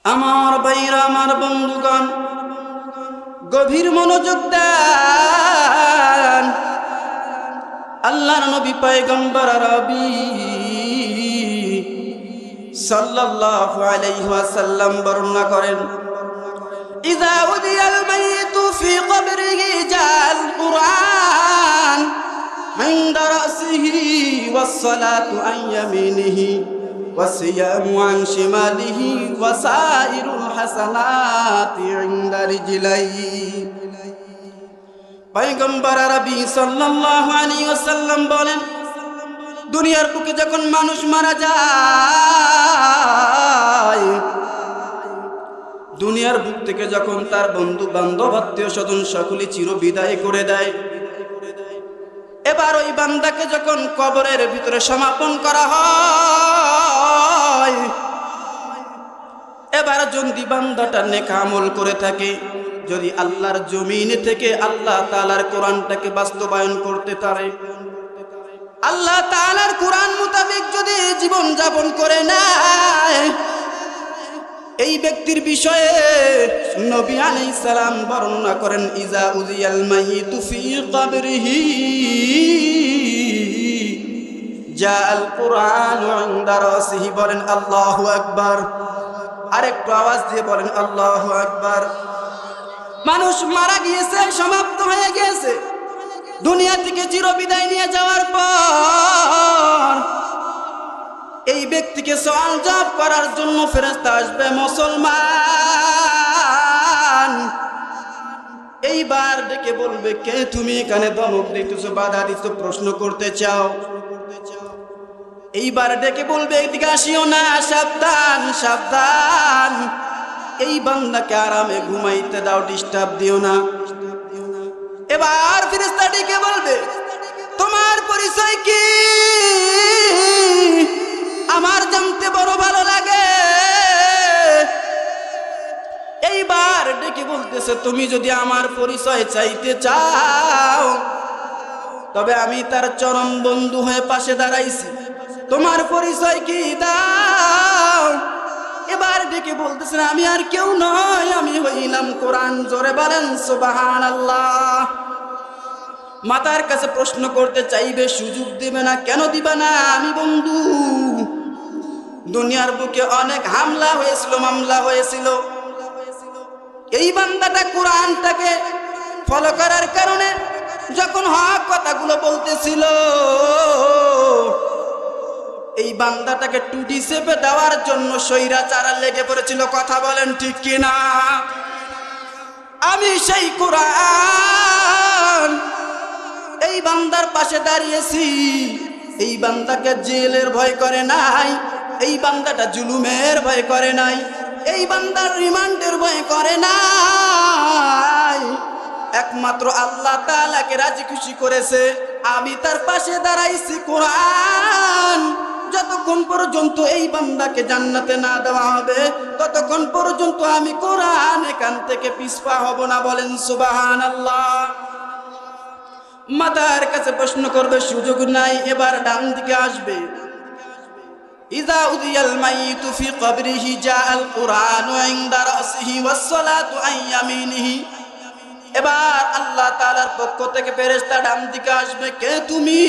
আমার ভাইরা, আমার বন্ধুগণ, গভীর মনোযোগ দেন। আল্লাহর নবী পয়গম্বর আরবী সাল্লাল্লাহু আলাইহি ওয়াসাল্লাম বর্ণনা করেন, ইযা উদিয়াল মাইয়িতু ফি কবরিহি জাল কুরআন ইনদা রাসিহি ওয়াস সালাতু আন ইয়ামিনিহি ওয়াসিয়ামু আন শিমালিহি ওয়াসাইরুল হাসানাতি ইনদা রিজলাইহি। পয়গম্বর আরবী সাল্লাল্লাহু আলাইহি ওয়াসাল্লাম বলেন, দুনিয়ার বুকে যখন মানুষ মারা যায়, দুনিয়ার বুক থেকে যখন তার বন্ধু বান্ধব আত্মীয় স্বজন সকলে চিরবিদায় করে দেয়, এবার ওই বান্দাকে যখন কবরের ভিতরে সমাপন করা হয়, এবার যদি বান্দাটা নেক আমল করে থাকে, যদি আল্লাহর জমিন থেকে আল্লাহ তাআলার কোরআনটাকে বাস্তবায়ন করতে পারে, আল্লাহ তাআলার কোরআন মোতাবেক যদি জীবন যাপন করে নেয়, এই ব্যক্তির বিষয়ে নবী আলাইহিস সালাম বর্ণনা করেন, ইজা উজিয়াল মাইয়িতু ফি কবরিহি জাআল কুরআনু ইনদা রাসিহি। বলেন আল্লাহু আকবার। আরেকটু আওয়াজ দিয়ে বলেন আল্লাহু আকবার। মানুষ মারা গিয়েছে, সমাপ্ত হয়ে গিয়েছে, দুনিয়া থেকে চিরবিদায় নিয়ে যাওয়ার পর এই ব্যক্তিকে সওয়াল জবাব করার জন্য ফেরেশতা আসবে। মুসলমান এইবার ডেকে বলবে, কে তুমি? এখানে ধমক দিতেছো, বাধা দিচ্ছ, প্রশ্ন করতে চাও। এইবার ডেকে বলবে, এদিকে আসিও না, সাবধান সাবধান, এই বান্দাকে আরামে ঘুমাইতে দাও, ডিস্টার্ব দিও না। এবার ফেরেশতা ডেকে বলবে, তোমার পরিচয় কি? আমার জানতে বড় ভালো লাগে। এইবার ডেকে বলতেছে, তুমি যদি আমার পরিচয় চাইতে চাও, তবে আমি তার চরম বন্ধু হয়ে পাশে দাঁড়াইছি, তোমার পরিচয় কি দাও। এবার ডেকে বলতেছেন, আমি আর কেউ নয়, আমি হইলাম কোরআন। জোরে বলেন সুবহানাল্লাহ। মাতার কাছে প্রশ্ন করতে চাইবে, সুযোগ দিবে না। কেন দিবে না? আমি বন্ধু। দুনিয়ার বুকে অনেক হামলা হয়েছিল, মামলা হয়েছিল, এই বান্দাটা কোরআনটাকে ফলো করার কারণে যখন হক কথাগুলো বলতেছিল, এই বান্দাটাকে টুটি চেপে দেওয়ার জন্য স্বৈরাচার লেগে পড়েছিল। কথা বলেন ঠিক কিনা? আমি সেই কোরআন এই বান্দার পাশে দাঁড়িয়েছি। এই বান্দাকে জেলের ভয় করে নাই, এই বান্দাটা জুলুমের ভয় করে নাই, এই বান্দার রিমান্ডের ভয় করে নাই। একমাত্র আল্লাহ তাআলাকে রাজি খুশি করেছে। আমি তার পাশে দাঁড়াইছি। কোরআন যতক্ষণ পর্যন্ত এই বান্দাকে জান্নাতে না দেওয়া হবে, ততক্ষণ পর্যন্ত আমি কোরআন এখান থেকে পিছপা হব না। বলেন সুবহানাল্লাহ। মাতার কাছে প্রশ্ন করবে, সুযোগ নাই। এবার ডান দিকে আসবে, ইযা উদিয়াল মাইয়িতু ফি কবরিহি জাআল কুরআনু ইনদা রাসিহি ওয়াস সালাতু আন ইয়ামিনিহি। এবার আল্লাহ তাআলার পক্ষ থেকে ফেরেশতা ডান দিকে আসবে, কে তুমি?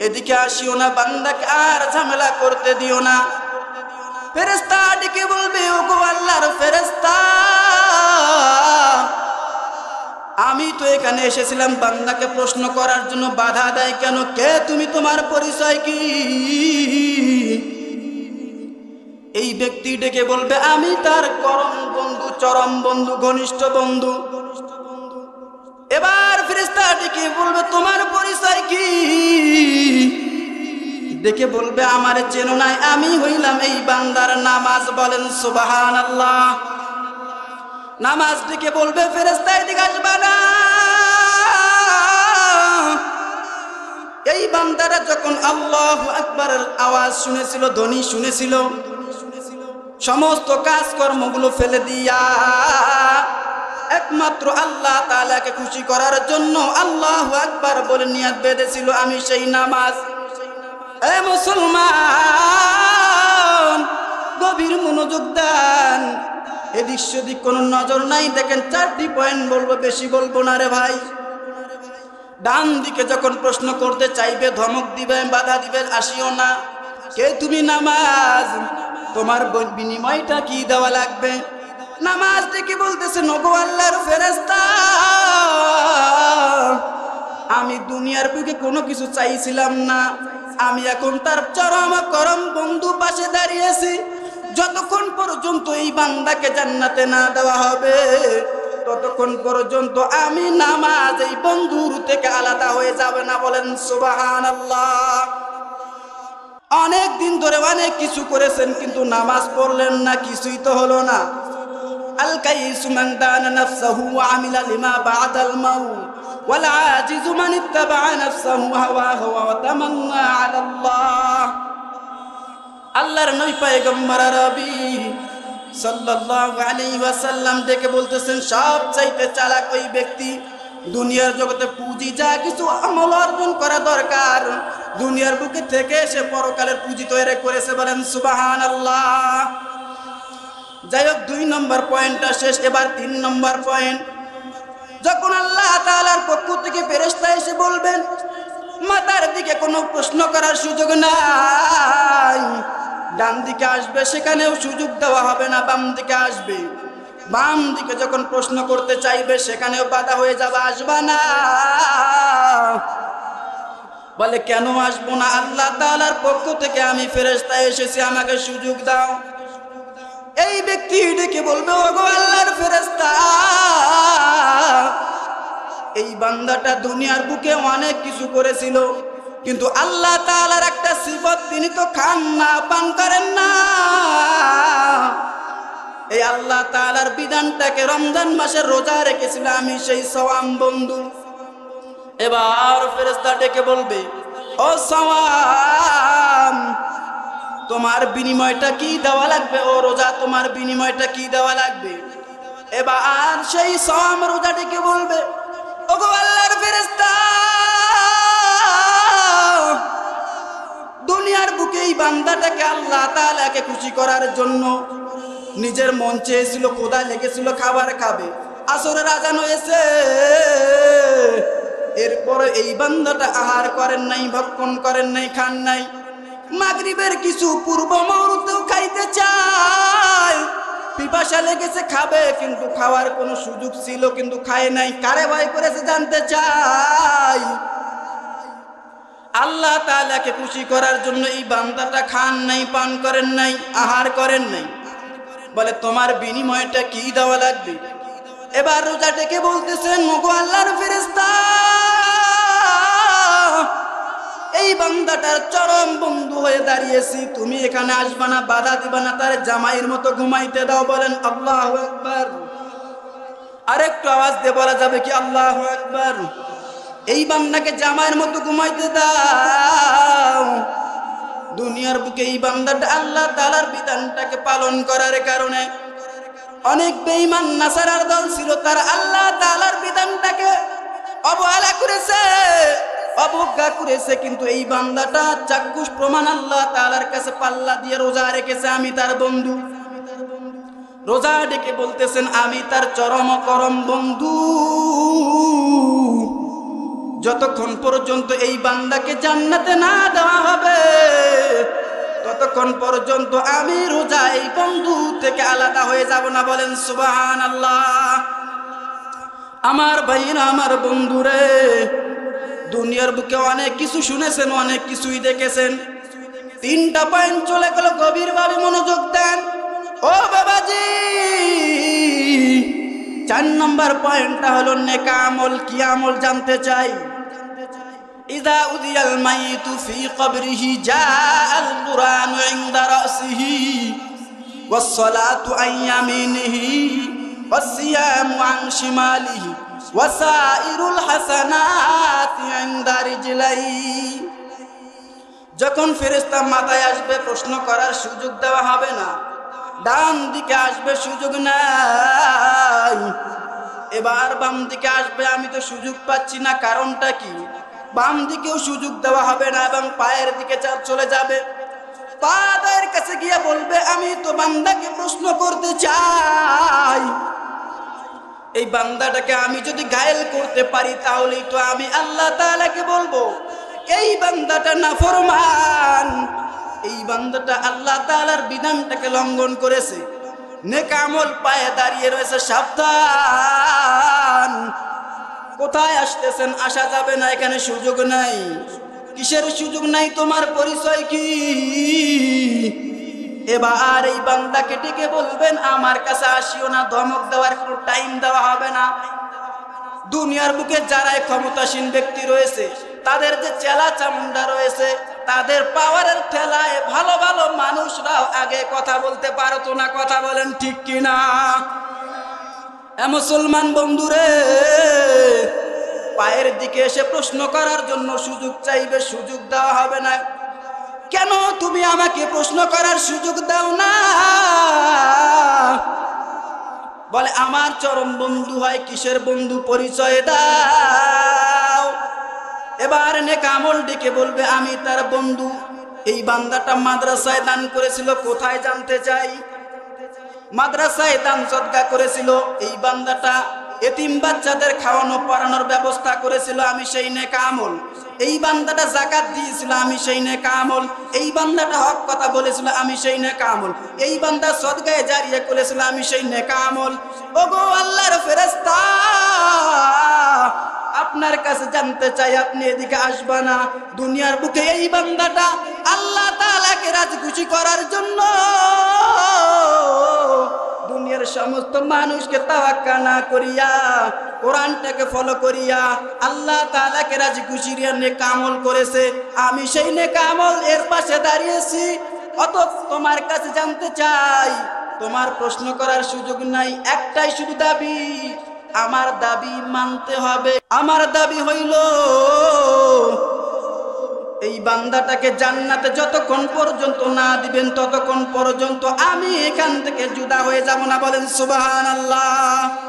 এদিকে আসিও না, বান্দাকে আর ঝামেলা করতে দিও না। ফেরেশতা ডেকে বলবে, ওগো আল্লাহর ফেরেশতা, আমি তো এখানে এসেছিলাম বান্দাকে প্রশ্ন করার জন্য, বাধা দেয় কেন? কে তুমি? তোমার পরিচয় কি? এই ব্যক্তি ডেকে বলবে, আমি তার করম বন্ধু, চরম বন্ধু, ঘনিষ্ঠ বন্ধু। এবার ফেরেশতা ডেকে বলবে, তোমার পরিচয় কি? ডেকে বলবে, আমারে চেনো নাই, আমি হইলাম এই বান্দার নামাজ। বলেন সুবহানাল্লাহ। নামাজ ডেকে বলবে, ফেরেশতা এদিকে আসবা না। এই বান্দারা যখন আল্লাহু আকবারের আওয়াজ শুনেছিল, ধ্বনি শুনেছিল, সমস্ত কাজকর্মগুলো ফেলে দিয়া একমাত্র আল্লাহ তাআলাকে খুশি করার জন্য আল্লাহু আকবার বলে নিয়ত বেঁধেছিল। আমি সেই নামাজ। এ মুসলমান, মনোযোগ দেন। এদিক সেদিক কোনো নজর নাই। দেখেন 4টি পয়েন্ট বলবো, বেশি বলবো না রে ভাই। ডান দিকে যখন প্রশ্ন করতে চাইবে, ধমক দিবে, বাধা দিবে, আসিও না। কে তুমি? নামাজ। তোমার বিনিময়টা কি দেওয়া লাগবে? নামাজ থেকে বলতেছে, নগো আল্লাহর ফেরেশতা, আমি দুনিয়ার বুকে কোনো কিছু চাইছিলাম না। আমি এখন তার চরম করম বন্ধু পাশে দাঁড়িয়েছি। যতক্ষণ পর্যন্ত এই বান্দাকে জান্নাতে না দেওয়া হবে, ততক্ষণ পর্যন্ত আমি নামাজ এই বন্ধুর থেকে আলাদা হয়ে যাবে না। বলেন সুবহানাল্লাহ। অনেক দিন ধরে অনেক কিছু করেছেন, কিন্তু নামাজ পড়লেন না, কিছুই তো হলো না। আল কাইসু মান দানা নাফসাহু ওয়া আমিলা লিমা বা'দাল মাউত ওয়াল আজিজু মান ইত্তাবা নাফসাহু হাওয়াহু ওয়া তামান্না আলাল্লাহ। আল্লাহর নবী পয়গম্বর আরবি সাল্লাল্লাহু আলাইহি ওয়াসাল্লাম দেখে বলতেছেন, সবচাইতে চালাক ওই ব্যক্তি, দুনিয়ার জগতে পুঁজি যা কিছু আমল অর্জন করা দরকার, দুনিয়ার বুকে থেকে সে পরকালের পুঁজি তৈরি করেছে। বলেন সুবহানাল্লাহ। যাই হোক, 2 নম্বর পয়েন্টটা শেষ। এবার 3 নম্বর পয়েন্ট। যখন আল্লাহ তাআলার পক্ষ থেকে ফেরেশতা এসে বলবেন, মাথার দিকে কোনো প্রশ্ন করার সুযোগ নাই। ডান দিকে আসবে, সেখানেও সুযোগ দেওয়া হবে না। বাম দিকে আসবে, বাম দিকে যখন প্রশ্ন করতে চাইবে, সেখানেও বাধা হয়ে যাবে, আসবা না। বলে, কেন আসবো না? আল্লাহ তাআলার পক্ষ থেকে আমি ফেরেশতা এসেছি, আমাকে সুযোগ দাও। এই ব্যক্তি ডেকে বলবে, ওগো আল্লাহর ফেরেশতা, এই বান্দাটা দুনিয়ার বুকে অনেক কিছু করেছিল, কিন্তু আল্লাহ তাআলার একটা সিফত, তিনি তো খান না, পান করেন না। এই আল্লাহ তাআলার বিধানটাকে রমজান মাসে রোজা রেখেছিল, আমি সেই সওয়াম বন্ধু। এবার ফেরেশতা ডেকে বলবে, ও সওয়াম, তোমার বিনিময়টা কি দেওয়া লাগবে? ও রোজা, তোমার বিনিময়টা কি দেওয়া লাগবে? এবার সেই সওয়াম রোজা ডেকে বলবে, ওগো আল্লাহর ফেরেশতা, দুনিয়ার বুকে এই বান্দাটাকে আল্লাহ তাআলাকে খুশি করার জন্য নিজের মন চেয়েছিল, ক্ষুধা লেগেছিল, খাবার খাবে, আসরের আজান হয়েছে, এরপরে এই বান্দাটা আহার করেন নাই, ভক্ষণ করেন নাই, খান নাই। মাগরিবের কিছু পূর্ব মুহূর্তেও খাইতে চায়, পিপাসা লেগেছে, খাবে, কিন্তু খাওয়ার কোনো সুযোগ ছিল, কিন্তু খায় নাই। কারে ভয় করেছে জানতে চাই। আল্লাহ তাআলাকে খুশি করার জন্য এই বান্দাটা খান নাই, পান করেন নাই, আহার করেন নাই। বলে, তোমার বিনিময়টা কি দেওয়া লাগবে? এবার রোজা ডেকে বলতেছেন, ওগো আল্লাহর ফেরেশতা, এই বান্দাটার চরম বন্ধু হয়ে দাঁড়িয়েছি, তুমি এখানে আসবা না, বাধা দিবা না, তার জামাইয়ের মতো ঘুমাইতে দাও। বলেন আল্লাহু আকবার। আরেকটু আওয়াজ দিয়ে বলা যাবে কি আল্লাহু আকবার? এই বান্দাকে জামাইয়ের মতো ঘুমাইতে দাও। দুনিয়ার বুকে এই বান্দাটা আল্লাহ তাআলার বিধানটাকে পালন করার কারণে অনেক বেঈমান নাসারার দল ছিল, তারা আল্লাহ তাআলার বিধানটাকে অবহেলা করেছে, অবজ্ঞা করেছে, কিন্তু এই বান্দাটা চাক্ষুষ প্রমাণ আল্লাহ তাআলার কাছে পাল্লা দিয়ে রোজা রেখেছে, আমি তার বন্ধু। রোজা ডেকে বলতেছেন, আমি তার চরম করম বন্ধু। যতক্ষণ পর্যন্ত এই বান্দাকে জান্নাতে না দেওয়া হবে, ততক্ষণ পর্যন্ত আমি রোজা এই বন্ধু থেকে আলাদা হয়ে যাব না। বলেন সুবহানাল্লাহ। আমার ভাইরা, আমার বন্ধুরে, দুনিয়ার বুকে অনেক কিছু শুনেছেন, অনেক কিছুই দেখেছেন। 3টা পয়েন্ট চলে গেল, গভীরভাবে মনোযোগ দেন। ও বাবাজি, 4 নম্বর পয়েন্টটা হলো নেক আমল। কি আমল জানতে চাই? ইযা উদিয়াল মাইতু ফি কবরিহি জাআল কুরআনু ইনদা রাসিহি ওয়াস সালাতু আন ইয়ামিনিহি ওয়াস সিয়ামু আন শিমালিহি ওয়াসাইরুল হাসানাতি ইনদা রিজলাইহি। যখন ফেরেশতা মাথায় আসবে, প্রশ্ন করার সুযোগ দেওয়া হবে না। ডান দিকে আসবে, সুযোগ নাই। এবার বাম দিকে আসবে, আমি তো সুযোগ পাচ্ছি না, কারণটা কি? বাম দিকেও সুযোগ দেওয়া হবে না এবং পায়ের দিকে চলে যাবে। পায়ের কাছে দিয়া বলবে আমি তো বান্দাকে প্রশ্ন করতে চাই, এই বান্দাটাকে আমি যদি ঘায়েল করতে পারি তাহলেই তো আমি আল্লাহ তাআলাকে বলবো এই বান্দাটা নাফরমান, এই বান্দাটা আল্লাহ তাআলার বিধানটাকে লঙ্ঘন করেছে, নেক আমল পায়ে দাঁড়িয়ে রয়েছে, সাবধান। কোথায় আসতেছেন? আসা যাবে না, এখানে সুযোগ নাই। কিসের সুযোগ নাই? তোমার পরিচয় কি? এবার এই বান্দাকে ডেকে বলবেন আমার কাছে আসিও না, ধমক দেওয়ার কোনো টাইম দেওয়া হবে না। দুনিয়ার বুকে যারাই ক্ষমতাসীন ব্যক্তি রয়েছে, তাদের যে চেলা চামুন্ডা রয়েছে, তাদের পাওয়ারের ঠেলায় ভালো ভালো মানুষরাও আগে কথা বলতে পারতো না। কথা বলেন ঠিক কিনা? মুসলমান বন্ধুরে, পায়ের দিকে এসে প্রশ্ন করার জন্য সুযোগ চাইবে, সুযোগ দেওয়া হবে না। কেন তুমি আমাকে প্রশ্ন করার সুযোগ দাও না? বলে আমার চরম বন্ধু হয়। কিসের বন্ধু? পরিচয় দাও। এবার নেক আমল ডেকে বলবে আমি তার বন্ধু। এই বান্দাটা মাদ্রাসায় দান করেছিল, কোথায় জানতে চাই? মাদ্রাসায় দান সদকা করেছিল। এই বান্দাটা এতিম বাচ্চাদের খাওয়ানো পড়ানোর ব্যবস্থা করেছিল, আমি সেই নেক আমল। এই বান্দাটা যাকাত দিয়েছিল, আমি সেই নেক আমল। এই বান্দাটা হক কথা বলেছিল, আমি সেই নেক আমল। এই বান্দা সদকায়ে জারিয়া করেছিল, আমি সেই নেক আমল। ওগো আল্লাহর ফেরেশতা, আপনার কাছে জানতে চাই, আপনি এদিকে আসবা না? দুনিয়ার বুকে এই বান্দাটা আল্লাহ তাআলাকে রাজি খুশি করার জন্য দুনিয়ার সমস্ত মানুষকে তাওয়াক্কা না করিয়া, কোরআনটাকে ফলো করিয়া আল্লাহ তাআলাকে রাজি খুশি নেক আমল করেছে। আমি সেই নেক আমল এর পাশে দাঁড়িয়েছি। অত তোমার কাছে জানতে চাই, তোমার প্রশ্ন করার সুযোগ নাই। একটাই শুধু দাবি, আমার দাবি মানতে হবে। আমার দাবি হইল এই বান্দাটাকে জান্নাতে যতক্ষণ পর্যন্ত না দিবেন ততক্ষণ পর্যন্ত আমি এখান থেকে জুদা হয়ে যাব না। বলেন সুবহানাল্লাহ।